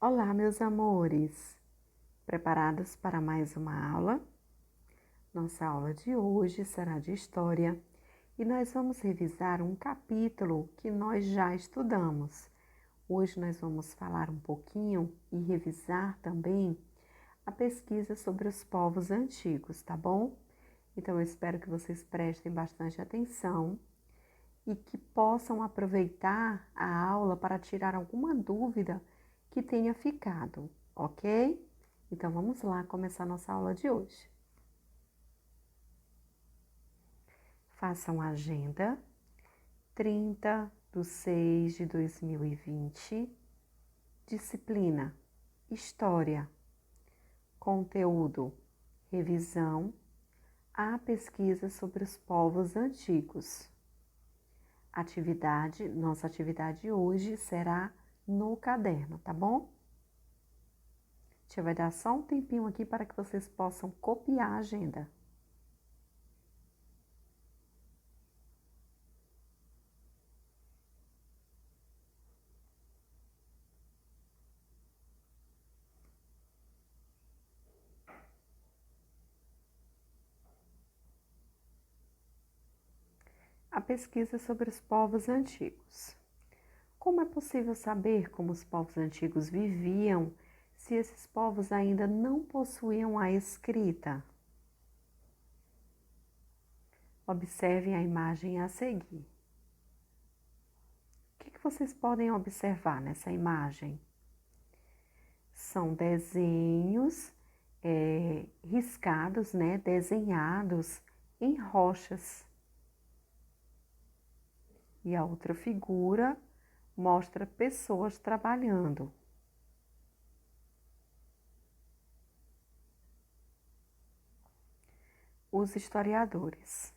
Olá, meus amores! Preparados para mais uma aula? Nossa aula de hoje será de História e nós vamos revisar um capítulo que nós já estudamos. Hoje nós vamos falar um pouquinho e revisar também a pesquisa sobre os povos antigos, tá bom? Então eu espero que vocês prestem bastante atenção e que possam aproveitar a aula para tirar alguma dúvida que tenha ficado, ok? Então vamos lá começar nossa aula de hoje. Façam a agenda 30/6/2020, disciplina História, conteúdo revisão, a pesquisa sobre os povos antigos. Nossa atividade hoje será no caderno, tá bom? A gente vai dar só um tempinho aqui para que vocês possam copiar a agenda. A pesquisa sobre os povos antigos. Como é possível saber como os povos antigos viviam se esses povos ainda não possuíam a escrita? Observem a imagem a seguir. O que vocês podem observar nessa imagem? São desenhos riscados, desenhados em rochas. E a outra figura mostra pessoas trabalhando. Os historiadores.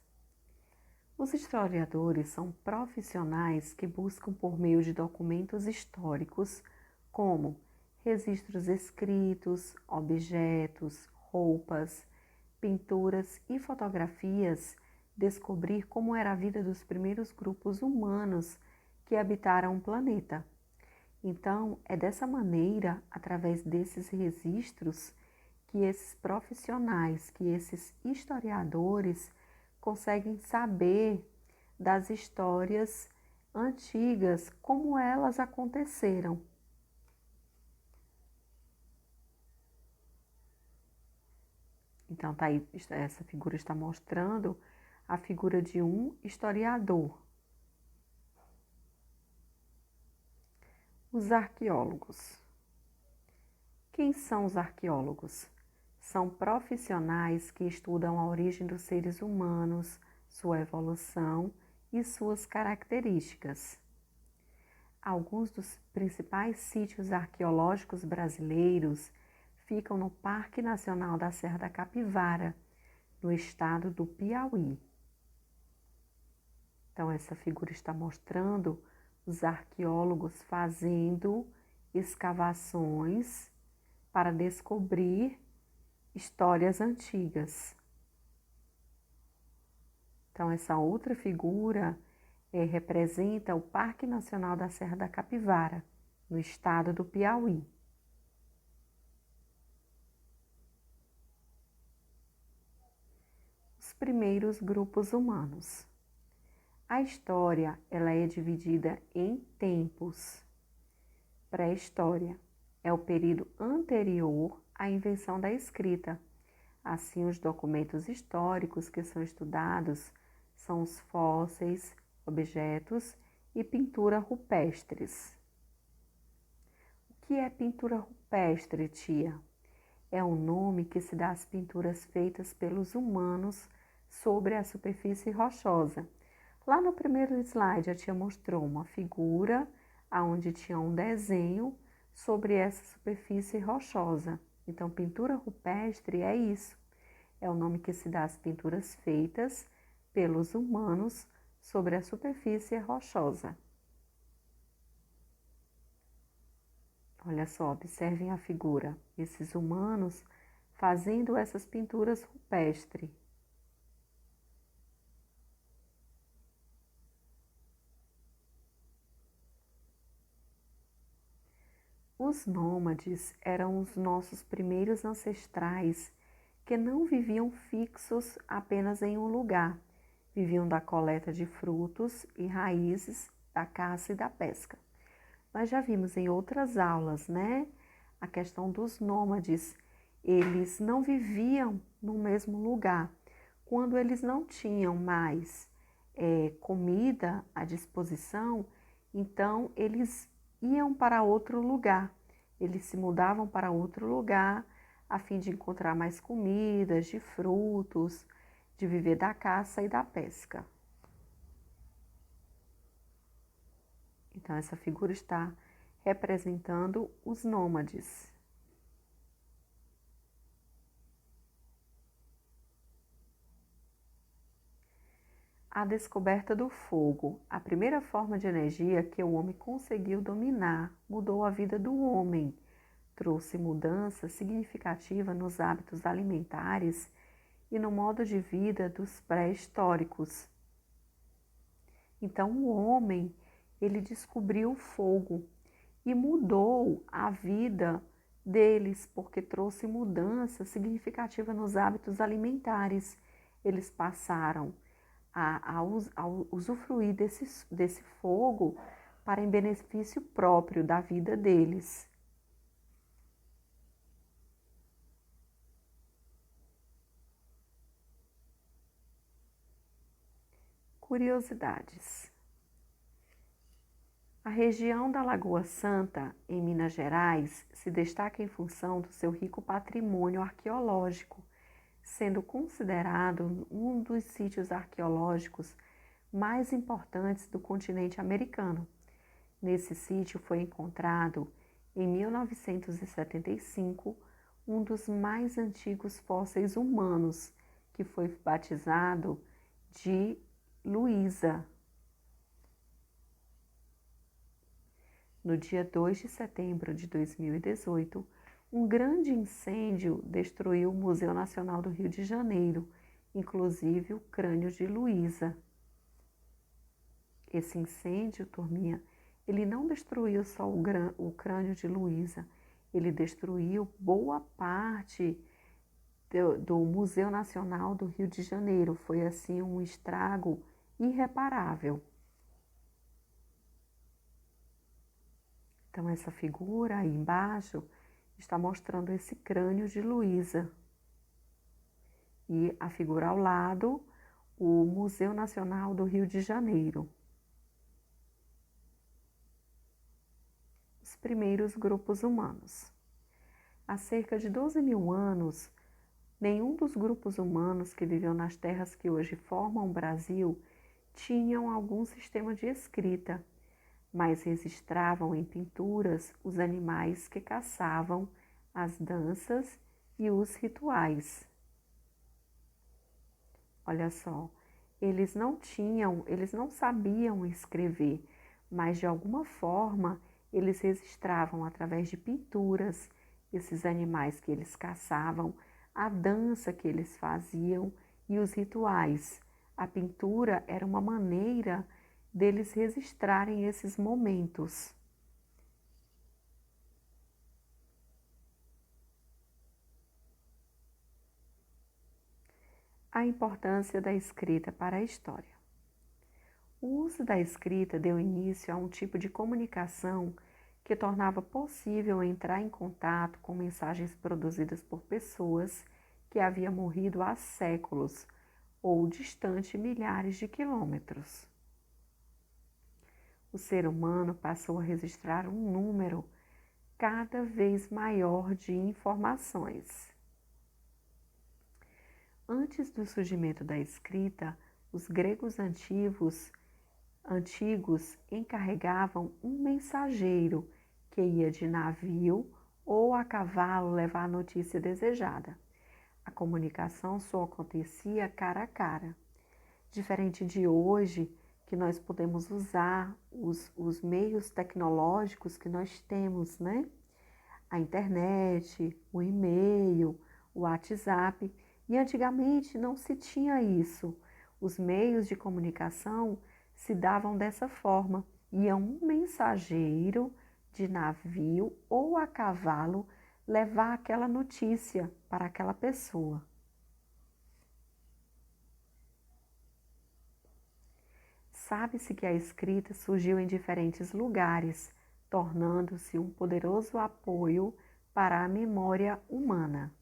Os historiadores são profissionais que buscam por meio de documentos históricos, como registros escritos, objetos, roupas, pinturas e fotografias, descobrir como era a vida dos primeiros grupos humanos que habitaram o planeta. Então, é dessa maneira, através desses registros, que esses profissionais, que esses historiadores conseguem saber das histórias antigas, como elas aconteceram. Então, tá aí, essa figura está mostrando a figura de um historiador. Os arqueólogos. Quem são os arqueólogos? São profissionais que estudam a origem dos seres humanos, sua evolução e suas características. Alguns dos principais sítios arqueológicos brasileiros ficam no Parque Nacional da Serra da Capivara, no estado do Piauí. Então, essa figura está mostrando os arqueólogos fazendo escavações para descobrir histórias antigas. Então, essa outra figura representa o Parque Nacional da Serra da Capivara, no estado do Piauí. Os primeiros grupos humanos. A história ela é dividida em tempos. Pré-história é o período anterior à invenção da escrita. Assim, os documentos históricos que são estudados são os fósseis, objetos e pintura rupestres. O que é pintura rupestre, tia? É um nome que se dá às pinturas feitas pelos humanos sobre a superfície rochosa. Lá no primeiro slide, a tia mostrou uma figura onde tinha um desenho sobre essa superfície rochosa. Então, pintura rupestre é isso. É o nome que se dá às pinturas feitas pelos humanos sobre a superfície rochosa. Olha só, observem a figura. Esses humanos fazendo essas pinturas rupestres. Os nômades eram os nossos primeiros ancestrais que não viviam fixos apenas em um lugar, viviam da coleta de frutos e raízes, da caça e da pesca. Nós já vimos em outras aulas, né? A questão dos nômades. Eles não viviam no mesmo lugar. Quando eles não tinham mais comida à disposição, então eles iam para outro lugar. Eles se mudavam para outro lugar a fim de encontrar mais comidas, de frutos, de viver da caça e da pesca. Então, essa figura está representando os nômades. A descoberta do fogo, a primeira forma de energia que o homem conseguiu dominar, mudou a vida do homem, trouxe mudança significativa nos hábitos alimentares e no modo de vida dos pré-históricos. Então, o homem, ele descobriu o fogo e mudou a vida deles, porque trouxe mudança significativa nos hábitos alimentares. Eles passaram a usufruir desse fogo para em benefício próprio da vida deles. Curiosidades. A região da Lagoa Santa, em Minas Gerais, se destaca em função do seu rico patrimônio arqueológico, sendo considerado um dos sítios arqueológicos mais importantes do continente americano. Nesse sítio foi encontrado, em 1975, um dos mais antigos fósseis humanos, que foi batizado de Luísa. No dia 2 de setembro de 2018, um grande incêndio destruiu o Museu Nacional do Rio de Janeiro, inclusive o crânio de Luísa. Esse incêndio, turminha, ele não destruiu só o crânio de Luísa, ele destruiu boa parte do Museu Nacional do Rio de Janeiro. Foi assim um estrago irreparável. Então, essa figura aí embaixo está mostrando esse crânio de Luísa. E a figura ao lado, o Museu Nacional do Rio de Janeiro. Os primeiros grupos humanos. Há cerca de 12 mil anos, nenhum dos grupos humanos que viviam nas terras que hoje formam o Brasil tinham algum sistema de escrita, mas registravam em pinturas os animais que caçavam, as danças e os rituais. Olha só, eles não sabiam escrever, mas de alguma forma eles registravam através de pinturas esses animais que eles caçavam, a dança que eles faziam e os rituais. A pintura era uma maneira deles registrarem esses momentos. A importância da escrita para a história. O uso da escrita deu início a um tipo de comunicação que tornava possível entrar em contato com mensagens produzidas por pessoas que haviam morrido há séculos ou distante milhares de quilômetros. O ser humano passou a registrar um número cada vez maior de informações. Antes do surgimento da escrita, os gregos antigos encarregavam um mensageiro que ia de navio ou a cavalo levar a notícia desejada. A comunicação só acontecia cara a cara. Diferente de hoje, que nós podemos usar os meios tecnológicos que nós temos, né? A internet, o e-mail, o WhatsApp. E antigamente não se tinha isso. Os meios de comunicação se davam dessa forma. Ia um mensageiro de navio ou a cavalo levar aquela notícia para aquela pessoa. Sabe-se que a escrita surgiu em diferentes lugares, tornando-se um poderoso apoio para a memória humana.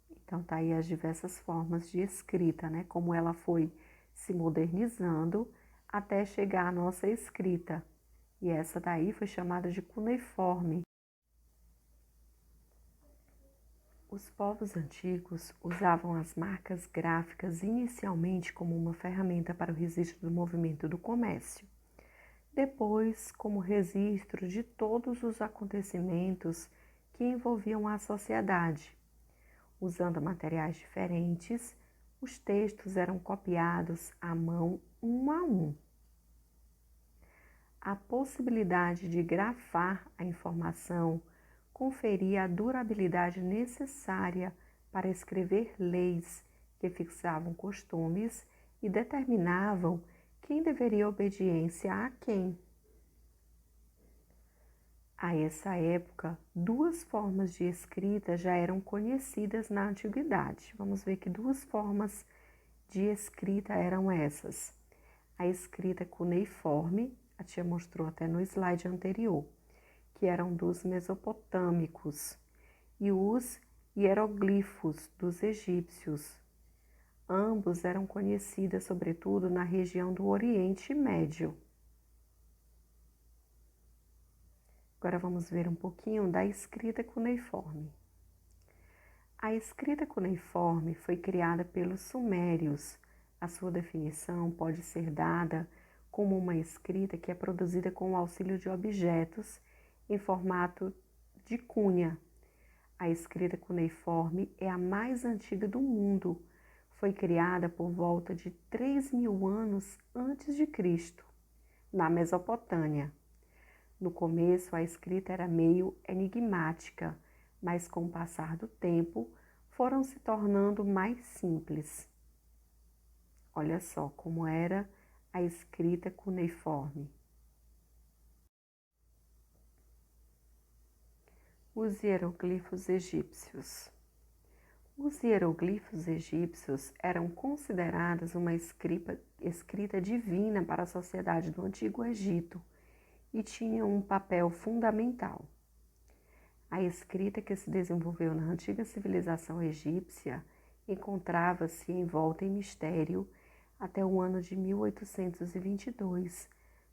Então, tá aí as diversas formas de escrita, né? Como ela foi se modernizando até chegar à nossa escrita. E essa daí foi chamada de cuneiforme. Os povos antigos usavam as marcas gráficas inicialmente como uma ferramenta para o registro do movimento do comércio. Depois, como registro de todos os acontecimentos que envolviam a sociedade. Usando materiais diferentes, os textos eram copiados à mão, um a um. A possibilidade de grafar a informação conferia a durabilidade necessária para escrever leis que fixavam costumes e determinavam quem deveria obediência a quem. A essa época, duas formas de escrita já eram conhecidas na antiguidade. Vamos ver que duas formas de escrita eram essas. A escrita cuneiforme, a tia mostrou até no slide anterior, que eram dos mesopotâmicos, e os hieroglifos dos egípcios. Ambos eram conhecidos sobretudo na região do Oriente Médio. Agora vamos ver um pouquinho da escrita cuneiforme. A escrita cuneiforme foi criada pelos sumérios. A sua definição pode ser dada como uma escrita que é produzida com o auxílio de objetos em formato de cunha. A escrita cuneiforme é a mais antiga do mundo. Foi criada por volta de 3.000 anos antes de Cristo, na Mesopotâmia. No começo, a escrita era meio enigmática, mas com o passar do tempo, foram se tornando mais simples. Olha só como era a escrita cuneiforme. Os hieroglifos egípcios. Os hieroglifos egípcios eram considerados uma escrita divina para a sociedade do Antigo Egito e tinham um papel fundamental. A escrita que se desenvolveu na antiga civilização egípcia encontrava-se envolta em mistério até o ano de 1822,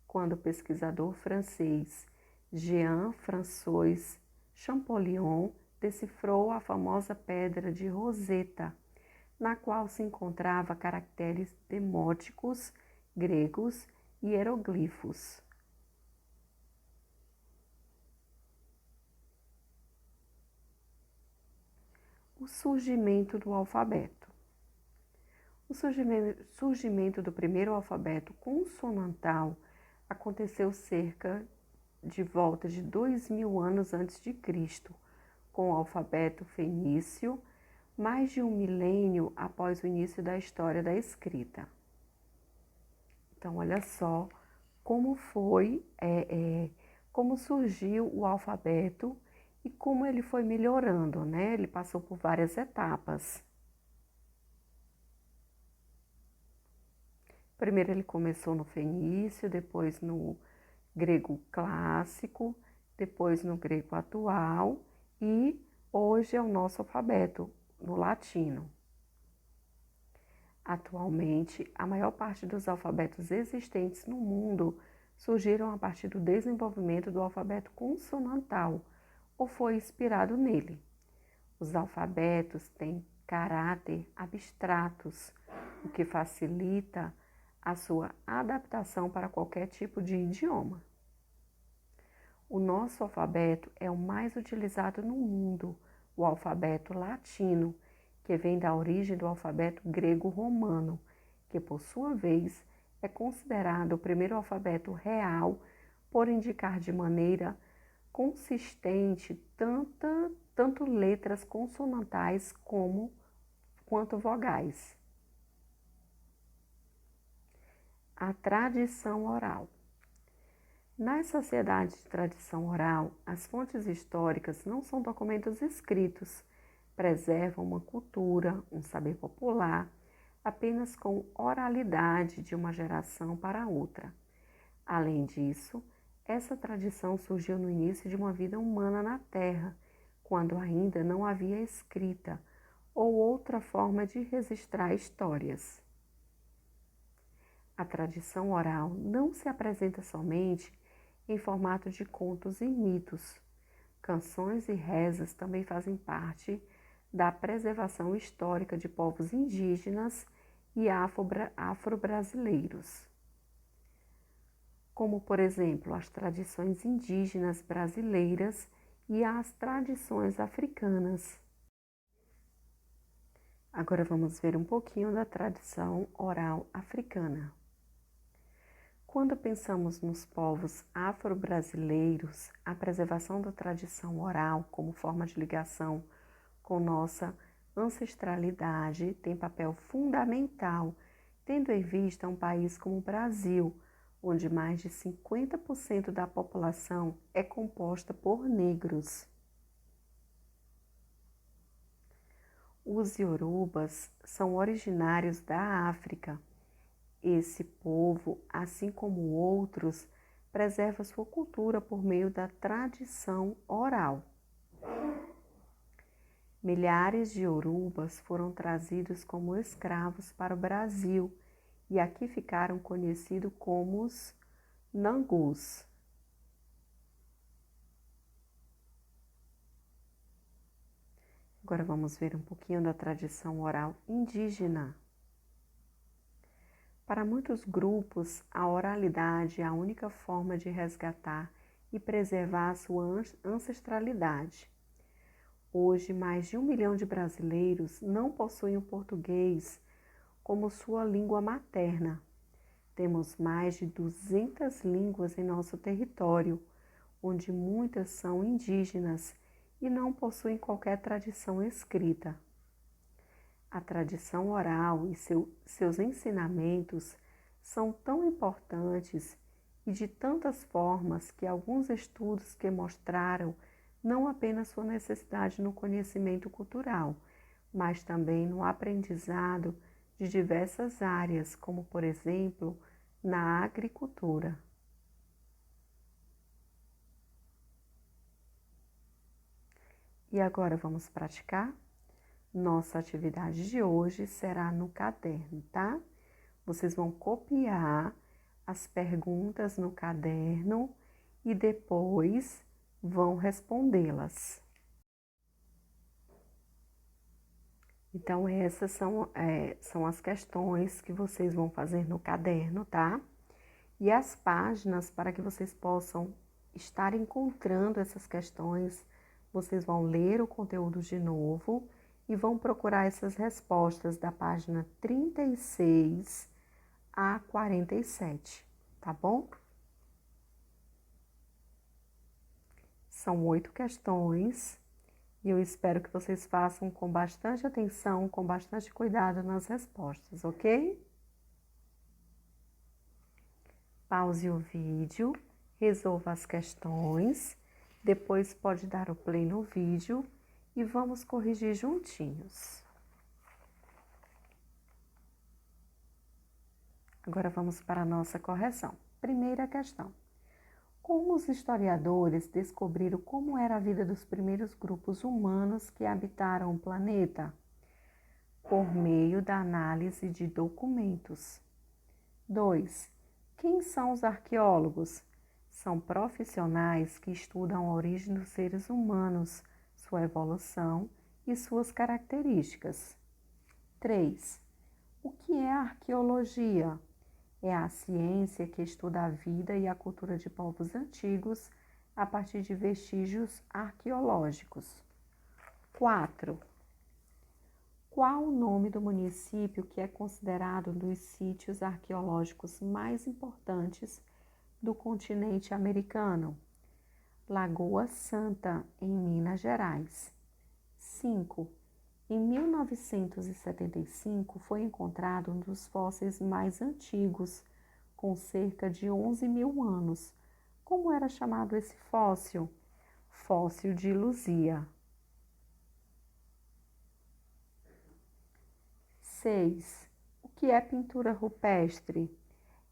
quando o pesquisador francês Jean-François Champollion decifrou a famosa pedra de Roseta, na qual se encontrava caracteres demóticos gregos e hieroglifos. O surgimento do alfabeto. O surgimento do primeiro alfabeto consonantal aconteceu cerca de volta de 2.000 anos antes de Cristo, com o alfabeto fenício, mais de um milênio após o início da história da escrita. Então, olha só como como surgiu o alfabeto e como ele foi melhorando, né? Ele passou por várias etapas. Primeiro ele começou no fenício, depois no grego clássico, depois no grego atual e hoje é o nosso alfabeto, no latino. Atualmente, a maior parte dos alfabetos existentes no mundo surgiram a partir do desenvolvimento do alfabeto consonantal, ou foi inspirado nele. Os alfabetos têm caráter abstratos, o que facilita a sua adaptação para qualquer tipo de idioma. O nosso alfabeto é o mais utilizado no mundo, o alfabeto latino, que vem da origem do alfabeto grego-romano, que por sua vez é considerado o primeiro alfabeto real por indicar de maneira consistente tanto letras consonantais quanto vogais. A tradição oral. Nas sociedades de tradição oral, as fontes históricas não são documentos escritos, preservam uma cultura, um saber popular, apenas com oralidade de uma geração para outra. Além disso, essa tradição surgiu no início de uma vida humana na Terra, quando ainda não havia escrita ou outra forma de registrar histórias. A tradição oral não se apresenta somente em formato de contos e mitos. Canções e rezas também fazem parte da preservação histórica de povos indígenas e afro-brasileiros, como, por exemplo, as tradições indígenas brasileiras e as tradições africanas. Agora vamos ver um pouquinho da tradição oral africana. Quando pensamos nos povos afro-brasileiros, a preservação da tradição oral como forma de ligação com nossa ancestralidade tem papel fundamental, tendo em vista um país como o Brasil, onde mais de 50% da população é composta por negros. Os iorubas são originários da África. Esse povo, assim como outros, preserva sua cultura por meio da tradição oral. Milhares de iorubas foram trazidos como escravos para o Brasil e aqui ficaram conhecidos como os Nangus. Agora vamos ver um pouquinho da tradição oral indígena. Para muitos grupos, a oralidade é a única forma de resgatar e preservar a sua ancestralidade. Hoje, mais de 1 milhão de brasileiros não possuem o português como sua língua materna. Temos mais de 200 línguas em nosso território, onde muitas são indígenas e não possuem qualquer tradição escrita. A tradição oral e seus ensinamentos são tão importantes e de tantas formas que alguns estudos que mostraram não apenas sua necessidade no conhecimento cultural, mas também no aprendizado de diversas áreas, como por exemplo, na agricultura. E agora vamos praticar? Nossa atividade de hoje será no caderno, tá? Vocês vão copiar as perguntas no caderno e depois vão respondê-las. Então, essas são as questões que vocês vão fazer no caderno, tá? E as páginas, para que vocês possam estar encontrando essas questões, vocês vão ler o conteúdo de novo e vão procurar essas respostas da página 36 a 47, tá bom? São 8 questões e eu espero que vocês façam com bastante atenção, com bastante cuidado nas respostas, ok? Pause o vídeo, resolva as questões, depois pode dar o play no vídeo e vamos corrigir juntinhos. Agora vamos para a nossa correção. Primeira questão. Como os historiadores descobriram como era a vida dos primeiros grupos humanos que habitaram o planeta? Por meio da análise de documentos. 2. Quem são os arqueólogos? São profissionais que estudam a origem dos seres humanos, sua evolução e suas características. 3. O que é a arqueologia? É a ciência que estuda a vida e a cultura de povos antigos a partir de vestígios arqueológicos. 4. Qual o nome do município que é considerado um dos sítios arqueológicos mais importantes do continente americano? Lagoa Santa, em Minas Gerais. 5. Em 1975 foi encontrado um dos fósseis mais antigos, com cerca de 11 mil anos, Como era chamado esse fóssil? Fóssil de Luzia. 6. O que é pintura rupestre?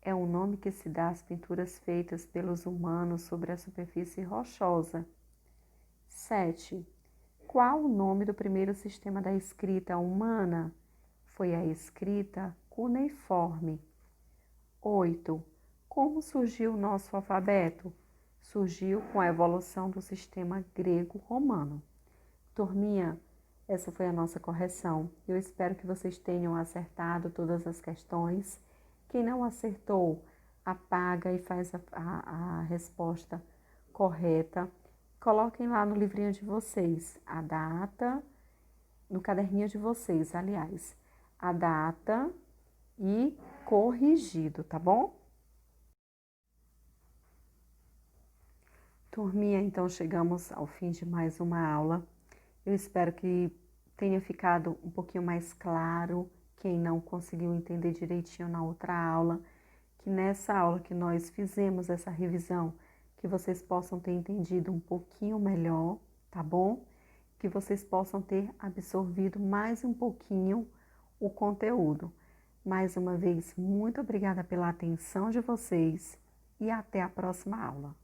É um nome que se dá às pinturas feitas pelos humanos sobre a superfície rochosa. 7. Qual o nome do primeiro sistema da escrita humana? Foi a escrita cuneiforme. 8. Como surgiu o nosso alfabeto? Surgiu com a evolução do sistema grego-romano. Turminha, essa foi a nossa correção. Eu espero que vocês tenham acertado todas as questões. Quem não acertou, apaga e faz a resposta correta. Coloquem lá no livrinho de vocês a data, no caderninho de vocês, aliás, a data e corrigido, tá bom? Turminha, então chegamos ao fim de mais uma aula. Eu espero que tenha ficado um pouquinho mais claro quem não conseguiu entender direitinho na outra aula, que nessa aula que nós fizemos essa revisão, que vocês possam ter entendido um pouquinho melhor, tá bom? Que vocês possam ter absorvido mais um pouquinho o conteúdo. Mais uma vez, muito obrigada pela atenção de vocês e até a próxima aula.